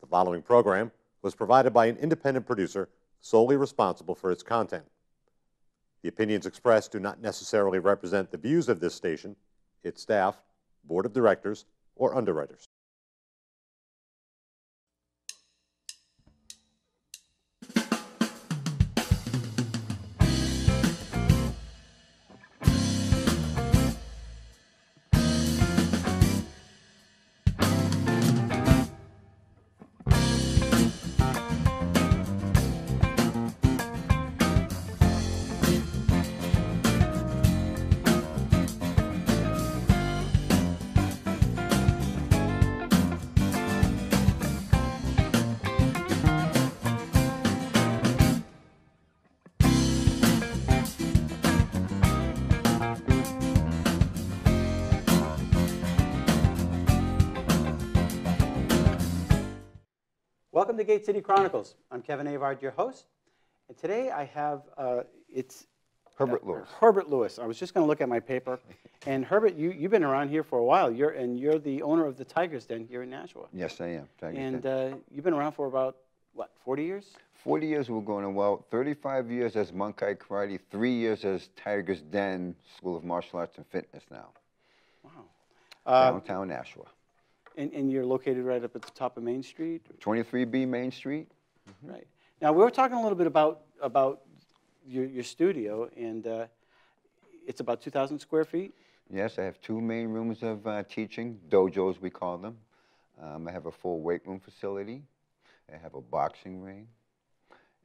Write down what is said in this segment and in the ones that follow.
The following program was provided by an independent producer solely responsible for its content. The opinions expressed do not necessarily represent the views of this station, its staff, board of directors, or underwriters. Welcome to Gate City Chronicles. I'm Kevin Avard, your host, and today I have it's Herbert Lewis. Herbert Lewis. I was just going to look at my paper, and Herbert, you've been around here for a while. You're the owner of the Tiger's Den here in Nashua. Yes, I am. And you've been around for about what, 40 years? 40 years we're going on. Well, 35 years as Monkai Karate, 3 years as Tiger's Den School of Martial Arts and Fitness now. Wow. Downtown Nashua. And you're located right up at the top of Main Street? 23B Main Street. Mm-hmm. Right. Now, we were talking a little bit about your studio, and it's about 2,000 square feet? Yes, I have 2 main rooms of teaching, dojos we call them. I have a full weight room facility. I have a boxing ring.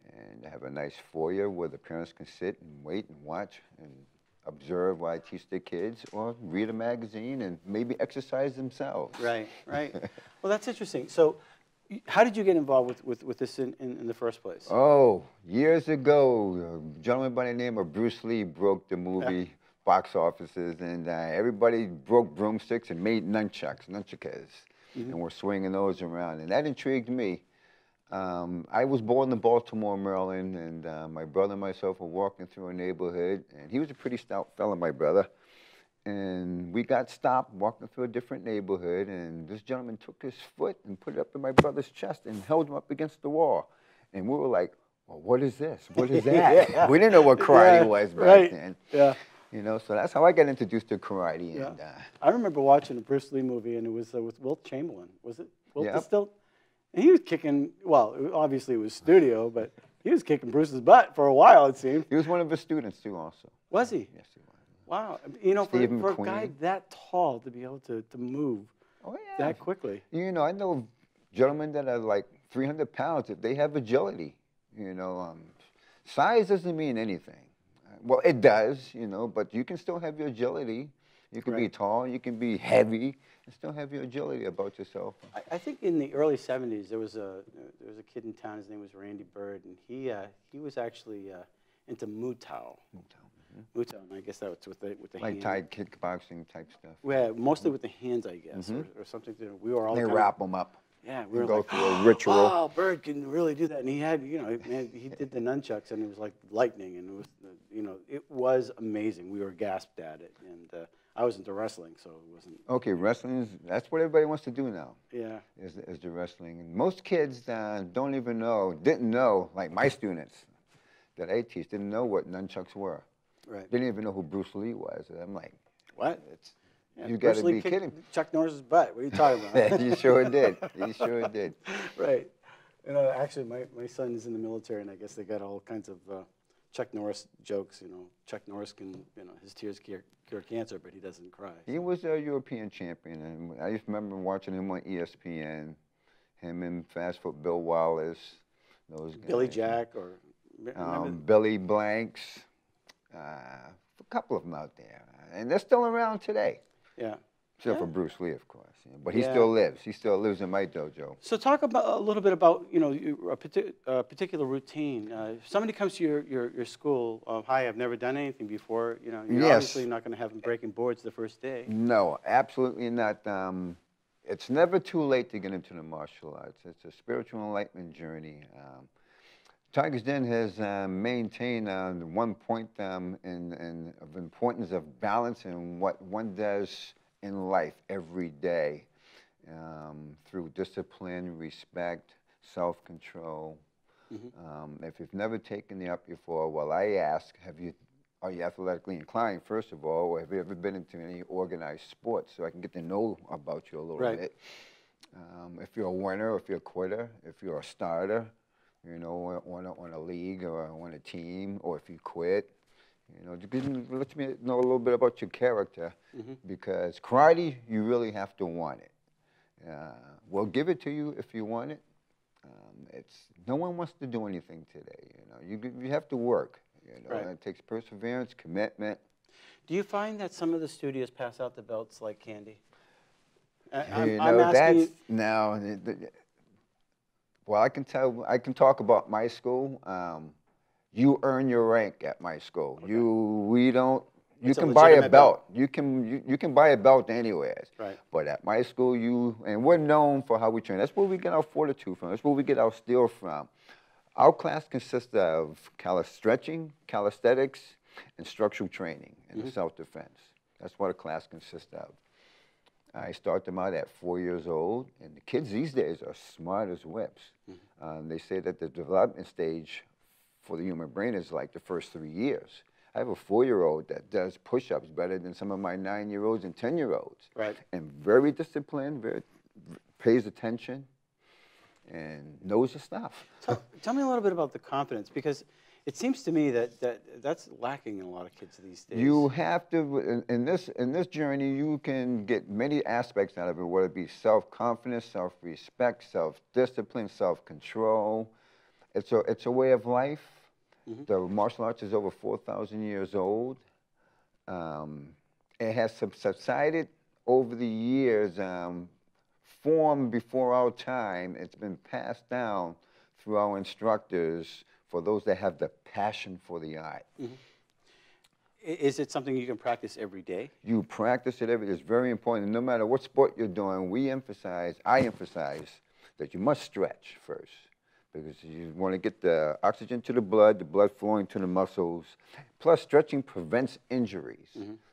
And I have a nice foyer where the parents can sit and wait and watch and observe while I teach their kids, or read a magazine and maybe exercise themselves. Right, right. Well, that's interesting. So how did you get involved with this in the first place? Oh, years ago, a gentleman by the name of Bruce Lee broke the movie box offices, and everybody broke broomsticks and made nunchucks, and were swinging those around, and that intrigued me. I was born in Baltimore, Maryland, and my brother and myself were walking through a neighborhood, and he was a pretty stout fella, my brother, and we got stopped walking through a different neighborhood, and this gentleman took his foot and put it up in my brother's chest and held him up against the wall, and we were like, well, what is this? What is that? Yeah. We didn't know what karate was back then. Yeah. You know, so that's how I got introduced to karate. Yeah. And, I remember watching a Bruce Lee movie, and it was with Wilt Chamberlain. Was it? Wilt Yep. still? And he was kicking, well, obviously it was studio, but he was kicking Bruce's butt for a while, it seemed. he was one of his students, too, also. Was he? Yes, he was. Wow. You know, for a guy McQueen. that tall to be able to move that quickly. You know, I know gentlemen that are like 300 pounds, if they have agility. You know, size doesn't mean anything. Well, it does, you know, but you can still have your agility. You can be tall, you can be heavy, and still have your agility about yourself. I think in the early '70s there was a kid in town. His name was Randy Bird, and he was actually into Muay Thai. Muay Thai, and I guess that was with the Like hands. Thai kickboxing type stuff. Yeah, mostly with the hands, I guess, or something. We were all They kind wrap them up. Yeah, we were go like, through a ritual. Oh, Bird can really do that, and he had, you know, man, he did the nunchucks, and it was like lightning, and it was, you know, it was amazing. We were gasped at it, and I was into wrestling, so it wasn't. Okay, wrestling that's what everybody wants to do now. Yeah. Is the wrestling, and most kids don't even know, didn't know, like my students that I teach, didn't know what nunchucks were. Right. Didn't even know who Bruce Lee was. And I'm like, What? Yeah, you got to be kidding. Chuck Norris's butt. What are you talking about? You sure did. You sure did. Right. You know, actually, my son is in the military, and I guess they got all kinds of Chuck Norris jokes. You know, Chuck Norris can, you know, his tears cure cancer, but he doesn't cry. He was a European champion, and I just remember watching him on ESPN. Him and Fast Foot Bill Wallace, those guys. Billy Jack or Billy Blanks, a couple of them out there, and they're still around today. Yeah. Except for Bruce Lee, of course. Yeah. But he still lives. He still lives in my dojo. So talk about a little bit about, you know, a particular routine. If somebody comes to your school, hi, I've never done anything before, you know, you're obviously not going to have them breaking boards the first day. No, absolutely not. It's never too late to get into the martial arts. It's a spiritual enlightenment journey. Tiger's Den has maintained one point of importance of balance in what one does in life every day. through discipline, respect, self-control. If you've never taken the up before, well, I ask, are you athletically inclined, first of all, or have you ever been into any organized sports, so I can get to know about you a little bit. If you're a winner, or if you're a quitter, if you're a starter, you know, on a league or on a team, or if you quit, you know, let me know a little bit about your character, because karate, you really have to want it. We'll give it to you if you want it. No one wants to do anything today, you know. You have to work, you know. It takes perseverance, commitment. Do you find that some of the studios pass out the belts like candy? You know, that's now. Well, I can talk about my school. You earn your rank at my school. We don't. You can buy a belt. You can buy a belt anywhere. Right. But at my school, and we're known for how we train. That's where we get our fortitude from. That's where we get our steel from. Our class consists of stretching, calisthenics, and structural training and self-defense. That's what a class consists of. I start them out at 4 years old, and the kids these days are smart as whips. They say that the development stage for the human brain is like the first 3 years. I have a 4-year-old that does push-ups better than some of my 9-year-olds and 10-year-olds. Right. And very disciplined, pays attention, and knows his stuff. Tell me a little bit about the confidence, because it seems to me that's lacking in a lot of kids these days. You have to, in this journey, you can get many aspects out of it, whether it be self-confidence, self-respect, self-discipline, self-control. It's a way of life. The martial arts is over 4,000 years old. It has subsided over the years, formed before our time. It's been passed down through our instructors for those that have the passion for the art. Is it something you can practice every day? You practice it every day. It's very important. No matter what sport you're doing, I emphasize that you must stretch first, because you want to get the oxygen to the blood flowing to the muscles. Plus, stretching prevents injuries.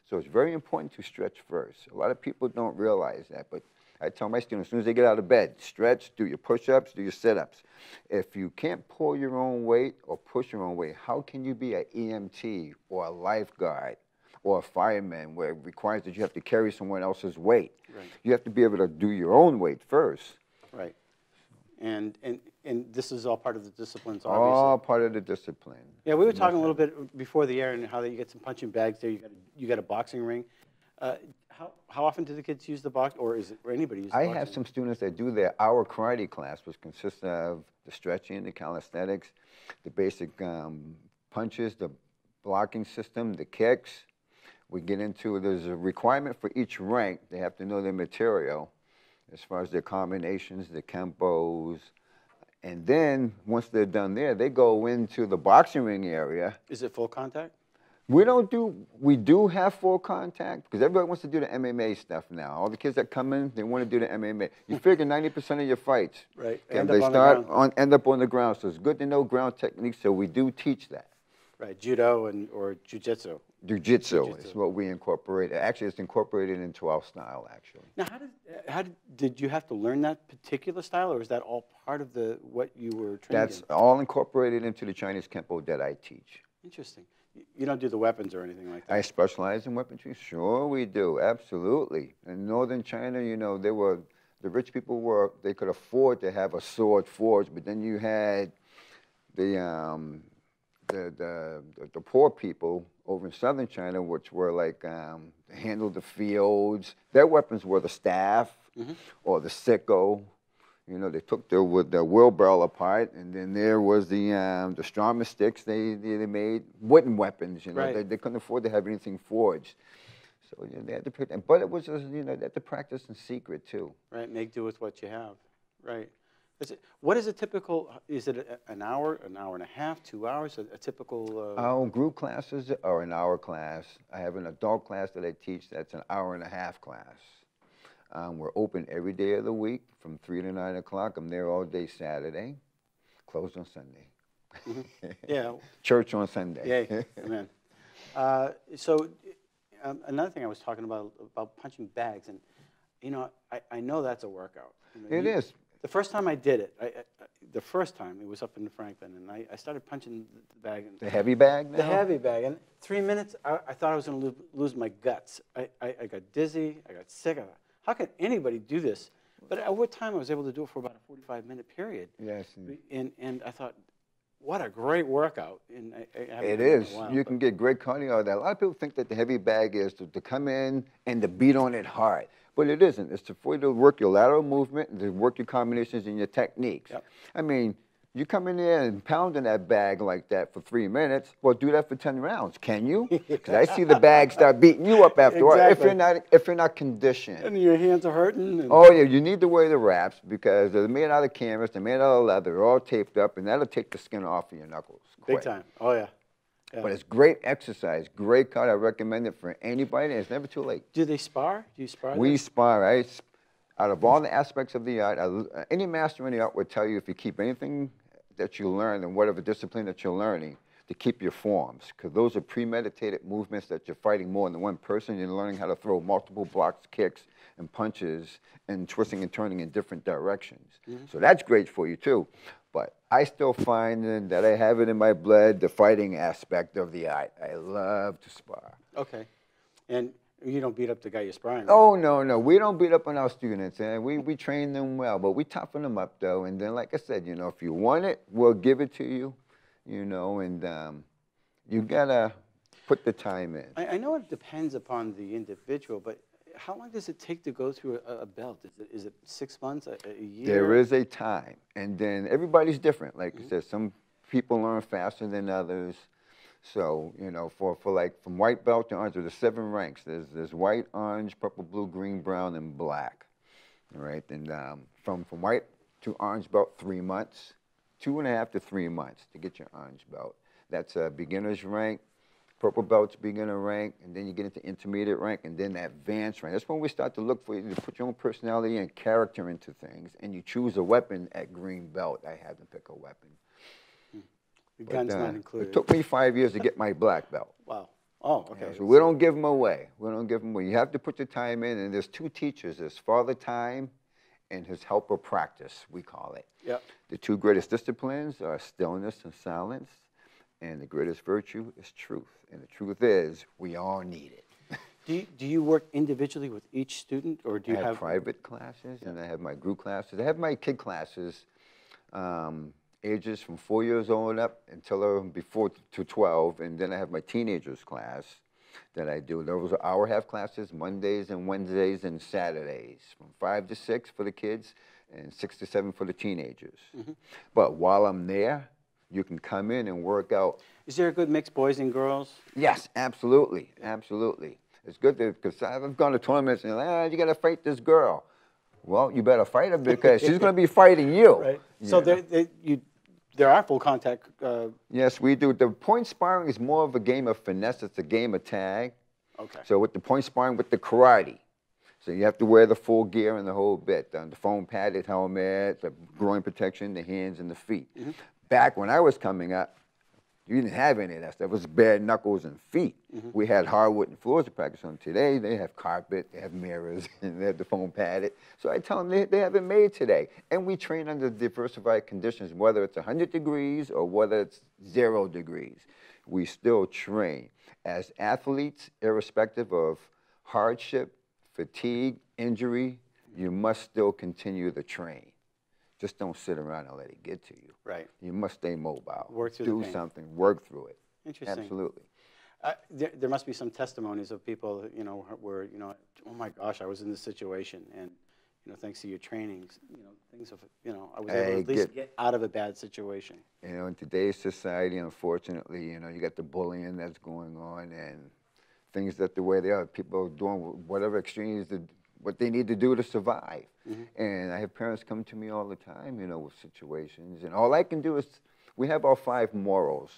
So it's very important to stretch first. A lot of people don't realize that, but I tell my students, as soon as they get out of bed, stretch, do your push-ups, do your sit-ups. If you can't pull your own weight or push your own weight, how can you be an EMT or a lifeguard or a fireman, where it requires that you have to carry someone else's weight? You have to be able to do your own weight first. Right. And this is all part of the disciplines, obviously. All part of the discipline. Yeah, we were talking a little bit before the air, and how that you get some punching bags there. You got a boxing ring. How often do the kids use the box, or anybody use the boxing? I have some students that do their hour karate class, which consists of the stretching, the calisthenics, the basic punches, the blocking system, the kicks. We get into, there's a requirement for each rank. They have to know their material as far as their combinations, the kempos. And then, once they're done there, they go into the boxing ring area. Is it full contact? We do have full contact, because everybody wants to do the MMA stuff now. All the kids that come in, they want to do the MMA. You figure 90% of your fights, end up on the ground. So it's good to know ground techniques, so we do teach that. Right, judo or jiu-jitsu. Jiu-jitsu is what we incorporate. Actually, it's incorporated into our style, actually. Now, did you have to learn that particular style, or is that all part of what you were trained in? That's all incorporated into the Chinese Kempo that I teach. Interesting. You don't do the weapons or anything like that? I specialize in weaponry. Sure we do, absolutely. In northern China, you know, the rich people they could afford to have a sword forged, but then you had the poor people over in southern China, which were like handled the fields. Their weapons were the staff or the sickle. You know, they took the wheelbarrow apart, and then there was the strongman sticks. They made wooden weapons. You know, they couldn't afford to have anything forged, so you know, they had to pick. But it was just, you know, they had to practice in secret too. Right, make do with what you have. Right. What is a typical? Is it an hour and a half, 2 hours? A typical? Our group classes are an hour class. I have an adult class that I teach. That's an hour and a half class. We're open every day of the week from 3 to 9 o'clock. I'm there all day Saturday, closed on Sunday. Yeah. Church on Sunday. Yeah, amen. So another thing I was talking about punching bags, and you know, I know that's a workout. You know, It is. The first time I did it, the first time, it was up in Franklin, and I started punching the bag. The heavy bag now? The heavy bag. And 3 minutes, I thought I was going to lose my guts. I got dizzy. I got sick. I thought, how can anybody do this? But over time, I was able to do it for about a 45-minute period. Yes. And I thought, what a great workout. And it is. You can get great cardio out of that. A lot of people think that the heavy bag is to come in and to beat on it hard. But it isn't. It's for you to work your lateral movement, and to work your combinations and your techniques. Yep. I mean, you come in there and pounding that bag like that for 3 minutes, well, do that for 10 rounds. Can you? Because I see the bag start beating you up after a while if you're not conditioned. And your hands are hurting. Oh, yeah, you need to wear the wraps because they're made out of canvas, they're made out of leather, they're all taped up, and that'll take the skin off of your knuckles. Big time. Oh, yeah. Yeah. But it's great exercise, great cut. I recommend it for anybody, and it's never too late. Do they spar? Do you spar? We spar. Out of all the aspects of the art, any master in the art would tell you if you keep anything that you learn and whatever discipline that you're learning, to keep your forms, because those are premeditated movements that you're fighting more than one person. You're learning how to throw multiple blocks, kicks, and punches, and twisting and turning in different directions. Mm-hmm. So that's great for you, too. But I still find that I have it in my blood, the fighting aspect of the art. I love to spar. Okay. And you don't beat up the guy you're sparring with? Oh, no. We don't beat up on our students. And we train them well, but we toughen them up, though. And then, like I said, you know, if you want it, we'll give it to you, you know, and you got to put the time in. I know it depends upon the individual, but how long does it take to go through a belt? Is it 6 months, a year? There is a time, and then everybody's different. Like I said, some people learn faster than others. So, you know, for like from white belt to orange, there's 7 ranks. There's white, orange, purple, blue, green, brown, and black. All right, and from white to orange belt, 3 months, 2.5 to 3 months to get your orange belt. That's a beginner's rank. Purple belt's beginner rank, and then you get into intermediate rank, and then advanced rank. That's when we start to look for you to put your own personality and character into things, and you choose a weapon at green belt. I had to pick a weapon. The gun's not included. It took me 5 years to get my black belt. Wow. Oh, okay. Yeah, so we don't give them away. We don't give them away. You have to put the time in, and there's 2 teachers. There's Father Time and his helper practice, we call it. Yep. The 2 greatest disciplines are stillness and silence, and the greatest virtue is truth. And the truth is, we all need it. Do you work individually with each student, or do you have private classes, and I have my group classes. I have my kid classes, ages from 4 years old up until before to 12, and then I have my teenagers class that I do. Those are hour-half classes, Mondays and Wednesdays and Saturdays, from 5 to 6 for the kids and 6 to 7 for the teenagers. Mm-hmm. But while I'm there, you can come in and work out. Is there a good mix, boys and girls? Yes, absolutely, absolutely. It's good because I've gone to tournaments and you got to fight this girl. Well, you better fight her because she's going to be fighting you. Right. Yeah. So there are full contact. Yes, we do. The point sparring is more of a game of finesse. It's a game of tag. Okay. So with the point sparring with the karate, so you have to wear the full gear and the whole bit. The foam padded helmet, the groin protection, the hands and the feet. Mm-hmm. Back when I was coming up, you didn't have any of that stuff. It was bare knuckles and feet. Mm-hmm. We had hardwood and floors to practice on. Today, they have carpet, they have mirrors, and they have the foam padded. So I tell them they have it made today. And we train under diversified conditions, whether it's 100 degrees or whether it's 0 degrees. We still train. As athletes, irrespective of hardship, fatigue, injury, you must still continue to train. Just don't sit around and let it get to you. Right. You must stay mobile. Work through Do the pain. something. Work through it. Interesting. Absolutely. There must be some testimonies of people, you know, where, you know, oh my gosh, I was in this situation, and, you know, thanks to your trainings, you know, things of, you know, I was able to at least get out of a bad situation. You know, in today's society, unfortunately, you know, you got the bullying that's going on and things that the way they are. People are doing whatever extremes what they need to do to survive. Mm-hmm. And I have parents come to me all the time, you know, with situations. And all I can do is, we have our 5 morals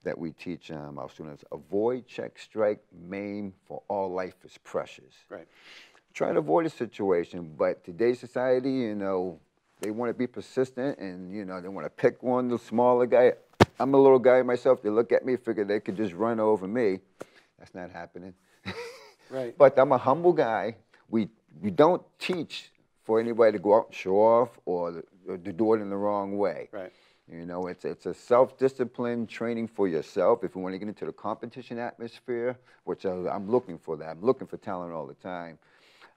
that we teach our students. Avoid, check, strike, maim, for all life is precious. Right. Try to avoid a situation, but today's society, you know, they want to be persistent and, you know, they want to pick one, the smaller guy. I'm a little guy myself. They look at me, figure they could just run over me. That's not happening. Right. But I'm a humble guy. we don't teach for anybody to go out and show off or to do it in the wrong way. Right. You know, it's a self-discipline training for yourself. If you want to get into the competition atmosphere, which I'm looking for that. I'm looking for talent all the time.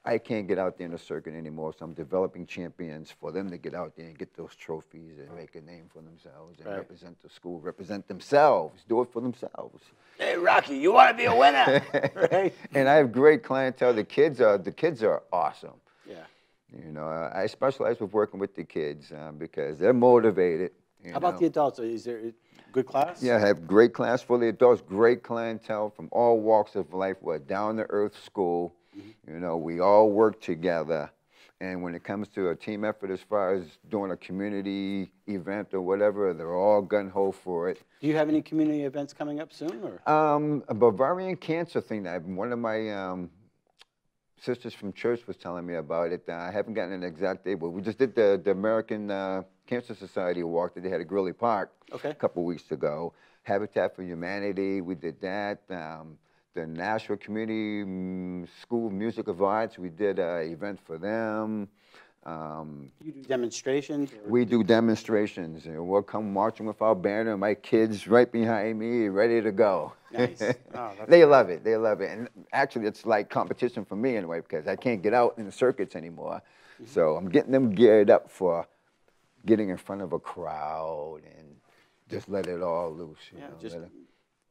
I can't get out there in the circuit anymore, so I'm developing champions for them to get out there and get those trophies and make a name for themselves and represent the school, represent themselves, do it for themselves. Hey, Rocky, you want to be a winner, right? And I have great clientele. The kids are awesome. Yeah. You know, I specialize with working with the kids because they're motivated. How about the adults? Is there a good class? Yeah, I have great class for the adults, great clientele from all walks of life. We're a down-to-earth school. You know, we all work together. And when it comes to a team effort as far as doing a community event or whatever, they're all gung-ho for it. Do you have any community events coming up soon? Or? A Bavarian cancer thing that one of my sisters from church was telling me about it. I haven't gotten an exact date, but we just did the American Cancer Society walk that they had at Grilly Park a couple weeks ago. Habitat for Humanity, we did that. The Nashua Community School of Music of Arts, we did an event for them. You do demonstrations? We do demonstrations. And we'll come marching with our banner, and my kids right behind me, ready to go. Nice. Oh, They love it. They love it. And actually, it's like competition for me anyway, because I can't get out in the circuits anymore. So I'm getting them geared up for getting in front of a crowd and just let it all loose. You know, just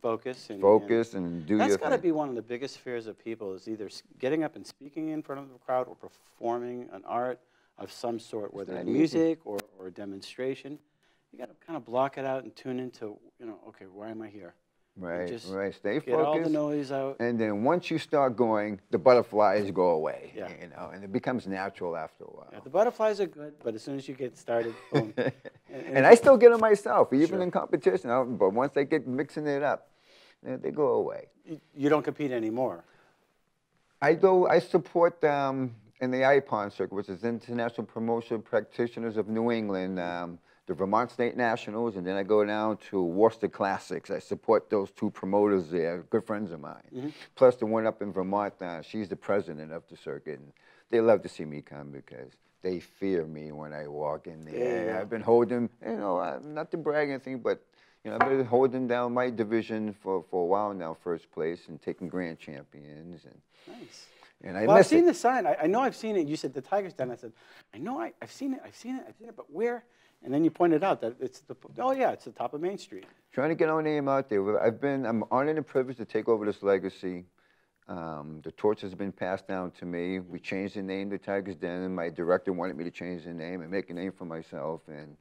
focus. And, focus and do your thing. That's got to be one of the biggest fears of people is either getting up and speaking in front of the crowd or performing an art of some sort, whether it's music or a demonstration. You got to kind of block it out and tune into, you know, okay, why am I here? Right, just right. Stay focused. Get all the noise out. And then once you start going, the butterflies go away. Yeah. You know, and it becomes natural after a while. Yeah, the butterflies are good, but as soon as you get started, boom. And I still get them myself, even in competition. But once they get mixing it up, they go away. You don't compete anymore. I support them in the IPON circuit, which is International Promotion Practitioners of New England, the Vermont State Nationals, and then I go down to Worcester Classics. I support those two promoters there, good friends of mine. Plus the one up in Vermont, she's the president of the circuit. And they love to see me come because they fear me when I walk in there. Yeah. I've been holding, you know, not to brag or anything, but you know, I've been holding down my division for a while now, first place, and taking grand champions. And, nice. And I well, I've seen the sign. I know I've seen it. You said the Tiger's Den. I said, I know I've seen it. I've seen it. But where? And then you pointed out that it's the, oh yeah, it's the top of Main Street. Trying to get our name out there. I'm honored and privileged to take over this legacy. The torch has been passed down to me. We changed the name to Tiger's Den, and my director wanted me to change the name and make a name for myself. And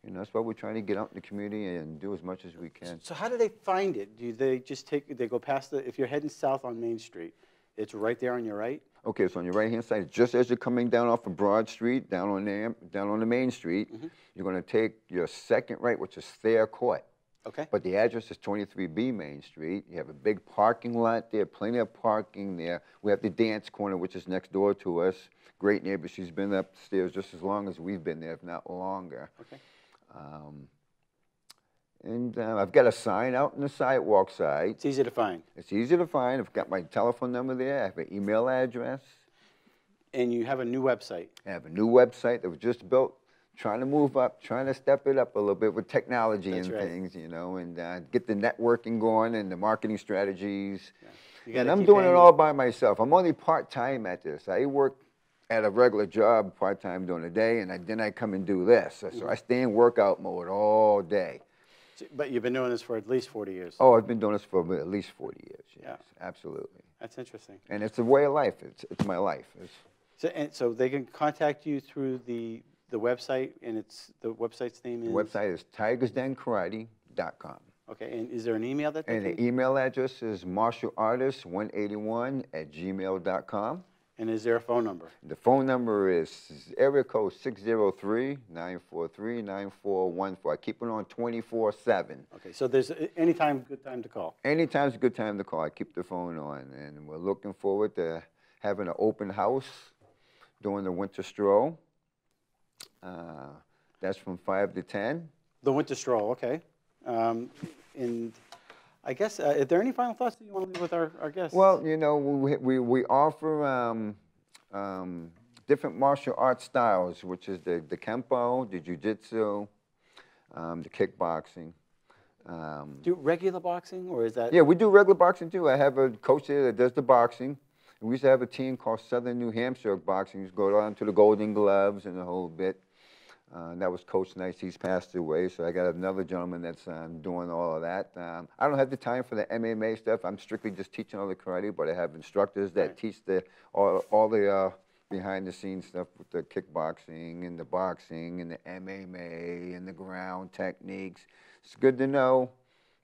you know, that's why we're trying to get out in the community and do as much as we can. So how do they find it? Do they just they go past if you're heading south on Main Street, it's right there on your right? Okay, so on your right-hand side, just as you're coming down off of Broad Street, down on the Main Street, you're going to take your second right, which is Thayer Court. Okay. But the address is 23B Main Street. You have a big parking lot there, plenty of parking there. We have the dance corner, which is next door to us. Great neighbor. She's been upstairs just as long as we've been there, if not longer. Okay. And I've got a sign out on the sidewalk side. It's easy to find. It's easy to find. I've got my telephone number there. I have an email address. And you have a new website. I have a new website that was just built, trying to move up, trying to step it up a little bit with technology and things, you know, and get the networking going and the marketing strategies. Yeah. And I'm doing it all by myself. I'm only part-time at this. I work at a regular job part-time during the day, and then I come and do this. So I stay in workout mode all day. But you've been doing this for at least 40 years. Oh, I've been doing this for at least 40 years, yes, absolutely. That's interesting. And it's a way of life. It's my life. So they can contact you through the website, and the website's name is? The website is tigersdenkarate.com. Okay, and is there an email that they And the email address is martialartist181@gmail.com. And is there a phone number? The phone number is area code 603-943-9414. I keep it on 24/7. Okay, so there's anytime good time to call. Anytime's a good time to call. I keep the phone on, and we're looking forward to having an open house during the winter stroll. That's from 5 to 10. The winter stroll, okay. And I guess, are there any final thoughts that you want to leave with our guests? Well, you know, we offer different martial arts styles, which is the Kempo, the Jiu-Jitsu, the kickboxing. Do regular boxing, or is that? Yeah, we do regular boxing too. I have a coach there that does the boxing. And we used to have a team called Southern New Hampshire Boxing. We used to go down to the Golden Gloves and the whole bit. That was Coach Nice. He's passed away, so I got another gentleman that's doing all of that. I don't have the time for the MMA stuff. I'm strictly just teaching all the karate, but I have instructors that teach all the behind-the-scenes stuff with the kickboxing and the boxing and the MMA and the ground techniques. It's good to know.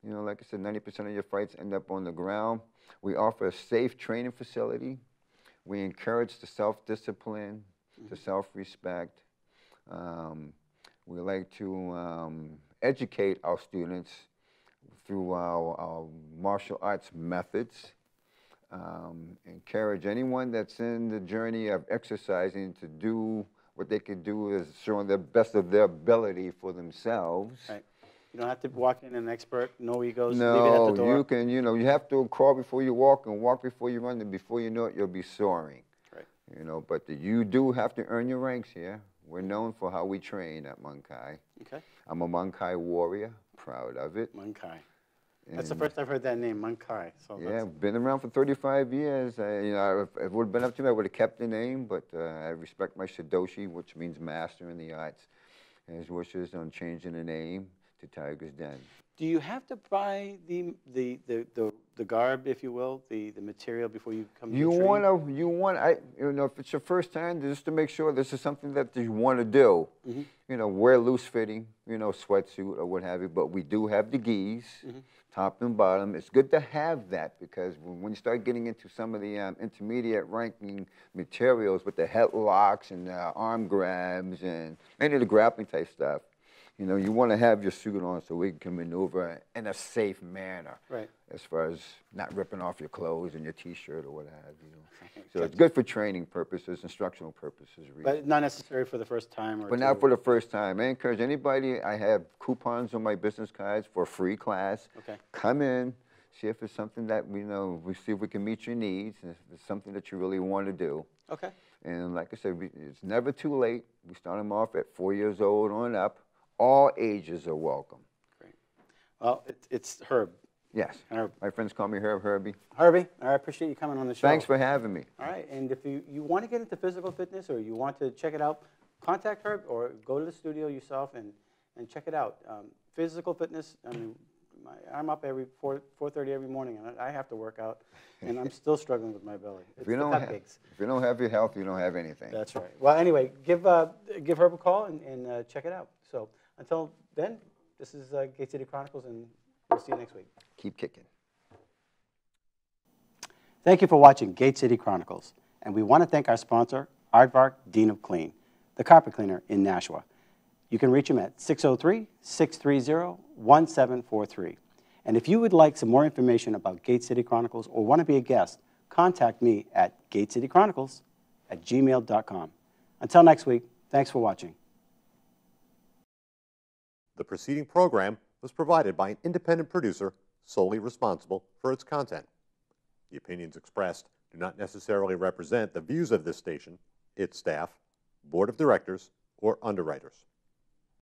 You know, like I said, 90% of your fights end up on the ground. We offer a safe training facility. We encourage the self-discipline, the self-respect. We like to educate our students through our martial arts methods. Encourage anyone that's in the journey of exercising to do what they can do is showing the best of their ability for themselves. Right. You don't have to walk in an expert, no egos, no, leave it at the door. You can, you know, you have to crawl before you walk and walk before you run, and before you know it, you'll be soaring. Right. You know, but you do have to earn your ranks here. We're known for how we train at Munkai. Okay. I'm a Munkai warrior, proud of it. Munkai. That's the first I've heard that name, Munkai. So yeah, been around for 35 years. You know, if it would have been up to me, I would have kept the name, but I respect my Shidoshi, which means master in the arts, and his wishes on changing the name to Tiger's Den. Do you have to buy the garb, if you will, the material before you come to train? You know, if it's your first time, just to make sure this is something that you want to do. You know, wear loose fitting, you know, sweatsuit or what have you, but we do have the gis, top and bottom. It's good to have that because when you start getting into some of the intermediate ranking materials with the headlocks and the arm grabs and any of the grappling type stuff, you know, you want to have your suit on so we can maneuver in a safe manner. Right. As far as not ripping off your clothes and your T-shirt or what have you. So it's good for training purposes, instructional purposes. Really. But not necessary for the first time. But not for the first time. I encourage anybody. I have coupons on my business cards for a free class. Okay. Come in, see if it's something that we see if we can meet your needs, and if it's something that you really want to do. Okay. And like I said, it's never too late. We start them off at 4 years old on up. All ages are welcome. Great. Well, it's Herb. Yes. Herb. My friends call me Herb, Herbie. Herbie, I appreciate you coming on the show. Thanks for having me. All right, and if you want to get into physical fitness or you want to check it out, contact Herb or go to the studio yourself and check it out. Physical fitness, I mean, I'm up every 4:30 every morning, and I have to work out, and I'm still struggling with my belly. If you don't have your health, you don't have anything. That's right. Well, anyway, give Herb a call and check it out. So until then, this is Gate City Chronicles, and we'll see you next week. Keep kicking. Thank you for watching Gate City Chronicles, and we want to thank our sponsor, Aardvark Dean of Clean, the carpet cleaner in Nashua. You can reach him at 603-630-1743. And if you would like some more information about Gate City Chronicles or want to be a guest, contact me at gatecitychronicles@gmail.com. Until next week, thanks for watching. The preceding program was provided by an independent producer solely responsible for its content. The opinions expressed do not necessarily represent the views of this station, its staff, board of directors, or underwriters.